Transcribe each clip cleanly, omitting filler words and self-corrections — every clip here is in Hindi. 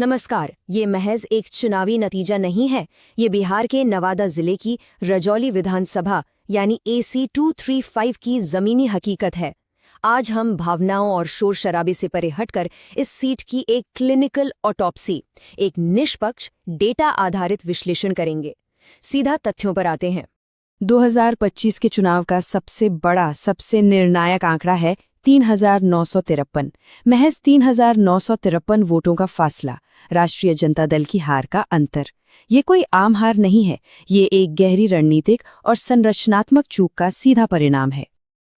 नमस्कार। ये महज एक चुनावी नतीजा नहीं है। ये बिहार के नवादा जिले की रजौली विधानसभा यानी AC 235 की जमीनी हकीकत है। आज हम भावनाओं और शोर शराबे से परे हटकर इस सीट की एक क्लिनिकल ऑटोप्सी, एक निष्पक्ष डेटा आधारित विश्लेषण करेंगे। सीधा तथ्यों पर आते हैं। 2025 के चुनाव का सबसे बड़ा, सबसे निर्णायक आंकड़ा है 3,953, महज 3,953 वोटों का फासला, राष्ट्रीय जनता दल की हार का अंतर। ये कोई आम हार नहीं है, ये एक गहरी रणनीतिक और संरचनात्मक चूक का सीधा परिणाम है।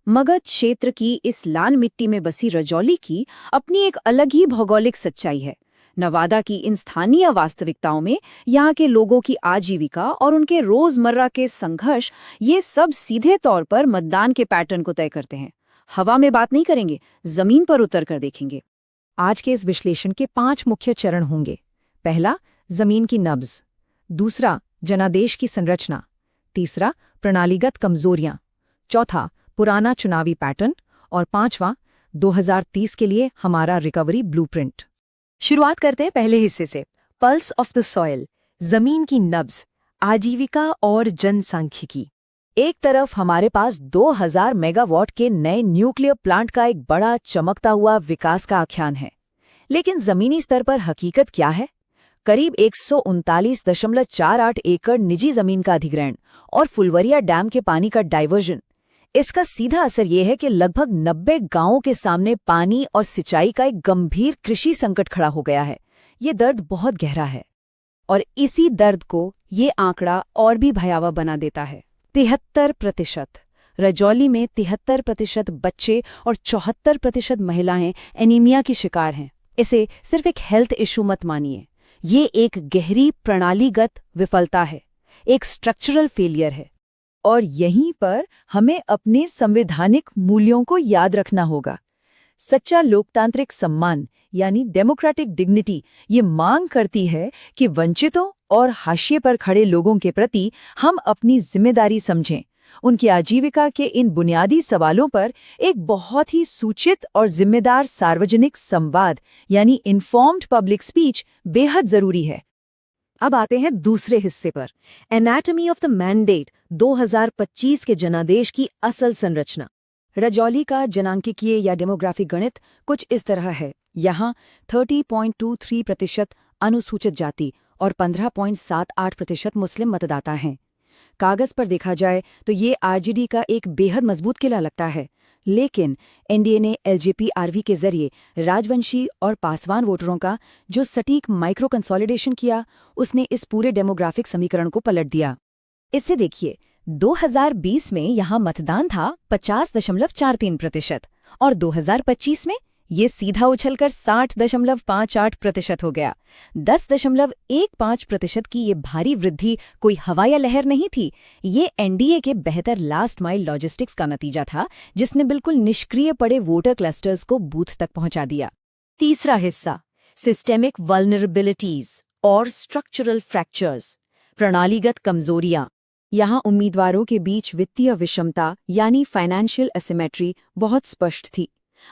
मगध क्षेत्र की इस लाल मिट्टी में बसी रजौली की अपनी एक अलग ही भौगोलिक सच्चाई है। नवादा की इन स्थानीय वास्तविकताओं में यहाँ के लोगों की आजीविका और उनके रोजमर्रा के संघर्ष, ये सब सीधे तौर पर मतदान के पैटर्न को तय करते हैं। हवा में बात नहीं करेंगे, जमीन पर उतर कर देखेंगे। आज के इस विश्लेषण के 5 मुख्य चरण होंगे। पहला, जमीन की नब्ज। दूसरा, जनादेश की संरचना। तीसरा, प्रणालीगत कमजोरियां। चौथा, पुराना चुनावी पैटर्न। और पांचवा, 2030 के लिए हमारा रिकवरी ब्लूप्रिंट। शुरुआत करते हैं पहले हिस्से से, पल्स ऑफ द सॉइल, जमीन की नब्ज, आजीविका और जनसांख्यिकी। एक तरफ हमारे पास 2000 मेगावाट के नए न्यूक्लियर प्लांट का एक बड़ा चमकता हुआ विकास का आख्यान है, लेकिन जमीनी स्तर पर हकीकत क्या है? करीब 139.48 एकड़ निजी जमीन का अधिग्रहण और फुलवरिया डैम के पानी का डाइवर्जन। इसका सीधा असर यह है कि लगभग 90 गांवों के सामने पानी और सिंचाई का एक गंभीर कृषि संकट खड़ा हो गया है। ये दर्द बहुत गहरा है, और इसी दर्द को ये आंकड़ा और भी भयावह बना देता है। 73%। रजौली में 73% बच्चे और 74% महिलाएं एनीमिया की शिकार हैं। इसे सिर्फ एक हेल्थ इशू मत मानिए, ये एक गहरी प्रणालीगत विफलता है, एक स्ट्रक्चरल फेलियर है। और यहीं पर हमें अपने संवैधानिक मूल्यों को याद रखना होगा। सच्चा लोकतांत्रिक सम्मान यानी डेमोक्रेटिक डिग्निटी ये मांग करती है कि वंचितों और हाशिए पर खड़े लोगों के प्रति हम अपनी जिम्मेदारी समझें। उनकी आजीविका के इन बुनियादी सवालों पर एक बहुत ही सूचित और जिम्मेदार सार्वजनिक संवाद यानी इन्फॉर्म्ड पब्लिक स्पीच बेहद जरूरी है। अब आते हैं दूसरे हिस्से पर, एनाटॉमी ऑफ द मैंडेट, 2025 के जनादेश की असल संरचना। रजौली का जनांकिकीय या डेमोग्राफिक गणित कुछ इस तरह है। यहाँ 30.23% अनुसूचित जाति और 15.78% मुस्लिम मतदाता हैं। कागज पर देखा जाए तो ये आरजेडी का एक बेहद मजबूत किला लगता है, लेकिन एनडीए ने एलजेपी-आरवी के जरिए राजवंशी और पासवान वोटरों का जो सटीक माइक्रो कंसोलिडेशन किया, उसने इस पूरे डेमोग्राफिक समीकरण को पलट दिया। इससे देखिए, 2020 में यहाँ मतदान था 50.43% और 2025 में ये सीधा उछलकर 60.58% हो गया। 10.15% की ये भारी वृद्धि कोई हवा या लहर नहीं थी, ये एनडीए के बेहतर लास्ट माइल लॉजिस्टिक्स का नतीजा था, जिसने बिल्कुल निष्क्रिय पड़े वोटर क्लस्टर्स को बूथ तक पहुंचा दिया। तीसरा हिस्सा, सिस्टेमिक वल्नरेबिलिटीज और स्ट्रक्चरल फ्रैक्चर्स, प्रणालीगत कमजोरियां। यहाँ उम्मीदवारों के बीच वित्तीय विषमता यानी फाइनेंशियल एसिमेट्री बहुत स्पष्ट थी।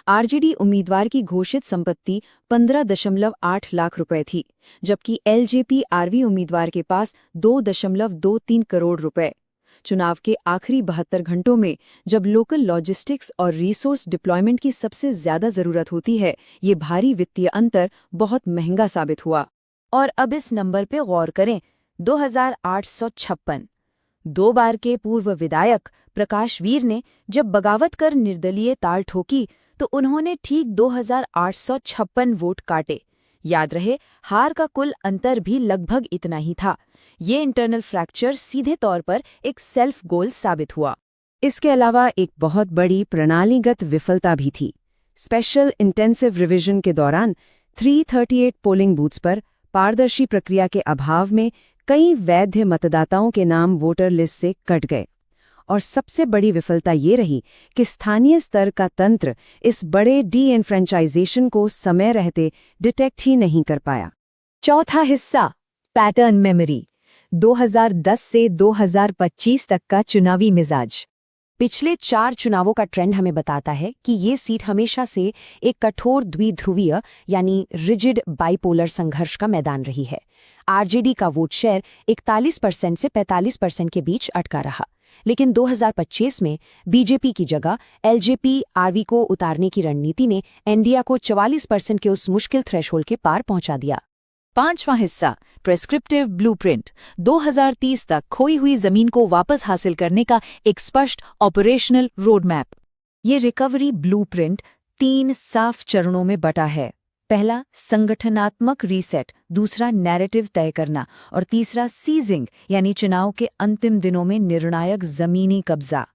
आरजेडी उम्मीदवार की घोषित संपत्ति 15.8 लाख रुपए थी, जबकि एलजेपी-आरवी उम्मीदवार के पास 2.23 करोड़ रुपए। चुनाव के आखिरी 72 घंटों में, जब लोकल लॉजिस्टिक्स और रिसोर्स डिप्लॉयमेंट की सबसे ज्यादा जरूरत होती है, ये भारी वित्तीय अंतर बहुत महंगा साबित हुआ। और अब इस नंबर पे गौर करें, 2856। 2 बार के पूर्व विधायक प्रकाश वीर ने जब बगावत कर निर्दलीय ताल ठोकी, तो उन्होंने ठीक 2856 वोट काटे। याद रहे, हार का कुल अंतर भी लगभग इतना ही था। ये इंटरनल फ्रैक्चर सीधे तौर पर एक सेल्फ गोल साबित हुआ। इसके अलावा एक बहुत बड़ी प्रणालीगत विफलता भी थी। स्पेशल इंटेंसिव रिवीजन के दौरान 338 पोलिंग बूथ्स पर पारदर्शी प्रक्रिया के अभाव में कई वैध मतदाताओं के नाम वोटर लिस्ट से कट गए। और सबसे बड़ी विफलता ये रही कि स्थानीय स्तर का तंत्र इस बड़े डी-एनफ्रेंचाइजेशन को समय रहते डिटेक्ट ही नहीं कर पाया। चौथा हिस्सा, पैटर्न मेमोरी, 2010 से 2025 तक का चुनावी मिजाज। पिछले 4 चुनावों का ट्रेंड हमें बताता है कि ये सीट हमेशा से एक कठोर द्विध्रुवीय यानी रिजिड बाइपोलर संघर्ष का मैदान रही है। आरजेडी का वोट शेयर 41% से 45% के बीच अटका रहा, लेकिन 2025 में बीजेपी की जगह एलजेपी आरवी को उतारने की रणनीति ने एनडीए को 44% के उस मुश्किल थ्रेशोल्ड के पार पहुंचा दिया। 5वां हिस्सा, प्रेस्क्रिप्टिव ब्लूप्रिंट, 2030 तक खोई हुई जमीन को वापस हासिल करने का एक स्पष्ट ऑपरेशनल रोडमैप। ये रिकवरी ब्लूप्रिंट 3 साफ चरणों में बटा है। पहला, संगठनात्मक रीसेट, दूसरा, नैरेटिव तय करना, और तीसरा, सीजिंग यानी चुनाव के अंतिम दिनों में निर्णायक जमीनी कब्जा।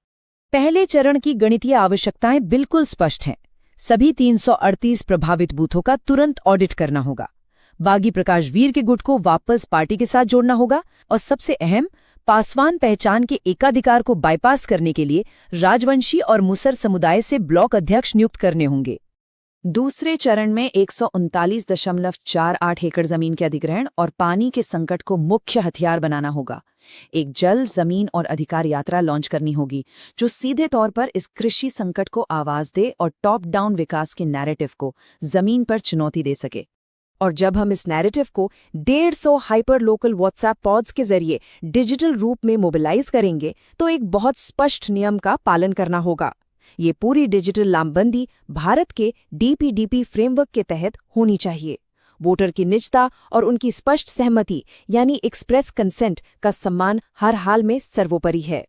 पहले चरण की गणितीय आवश्यकताएं बिल्कुल स्पष्ट हैं। सभी 338 प्रभावित बूथों का तुरंत ऑडिट करना होगा। बागी प्रकाश वीर के गुट को वापस पार्टी के साथ जोड़ना होगा, और सबसे अहम, पासवान पहचान के एकाधिकार को बाईपास करने के लिए राजवंशी और मुसर समुदाय से ब्लॉक अध्यक्ष नियुक्त करने होंगे। दूसरे चरण में 139.48 एकड़ जमीन के अधिग्रहण और पानी के संकट को मुख्य हथियार बनाना होगा। एक जल, जमीन और अधिकार यात्रा लॉन्च करनी होगी जो सीधे तौर पर इस कृषि संकट को आवाज दे और टॉप डाउन विकास के नैरेटिव को जमीन पर चुनौती दे सके। और जब हम इस नैरेटिव को 150 हाइपर लोकल व्हाट्सएप पॉड्स के जरिए डिजिटल रूप में मोबिलाइज करेंगे, तो एक बहुत स्पष्ट नियम का पालन करना होगा। ये पूरी डिजिटल लामबंदी भारत के डीपीडीपी फ्रेमवर्क के तहत होनी चाहिए। वोटर की निजता और उनकी स्पष्ट सहमति यानी एक्सप्रेस कंसेंट का सम्मान हर हाल में सर्वोपरि है।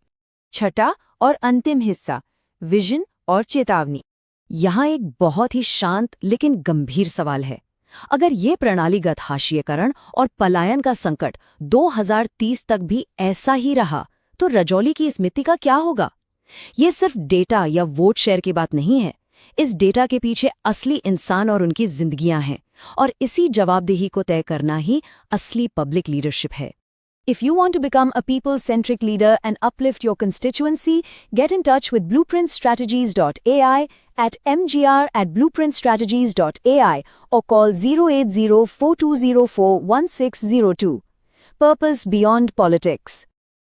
छठा और अंतिम हिस्सा, विजन और चेतावनी। यहाँ एक बहुत ही शांत लेकिन गंभीर सवाल है। अगर ये प्रणालीगत हाशिएकरण और पलायन का संकट 2030 तक भी ऐसा ही रहा, तो रजौली की स्मृति का क्या होगा? ये सिर्फ डेटा या वोट शेयर की बात नहीं है। इस डेटा के पीछे असली इंसान और उनकी जिंदगियां हैं, और इसी जवाबदेही को तय करना ही असली पब्लिक लीडरशिप है। If you want to become a people-centric leader and uplift your constituency, get in touch with blueprintstrategies.ai at mgr@blueprintstrategies.ai or call 080-4204-1602. Purpose beyond politics.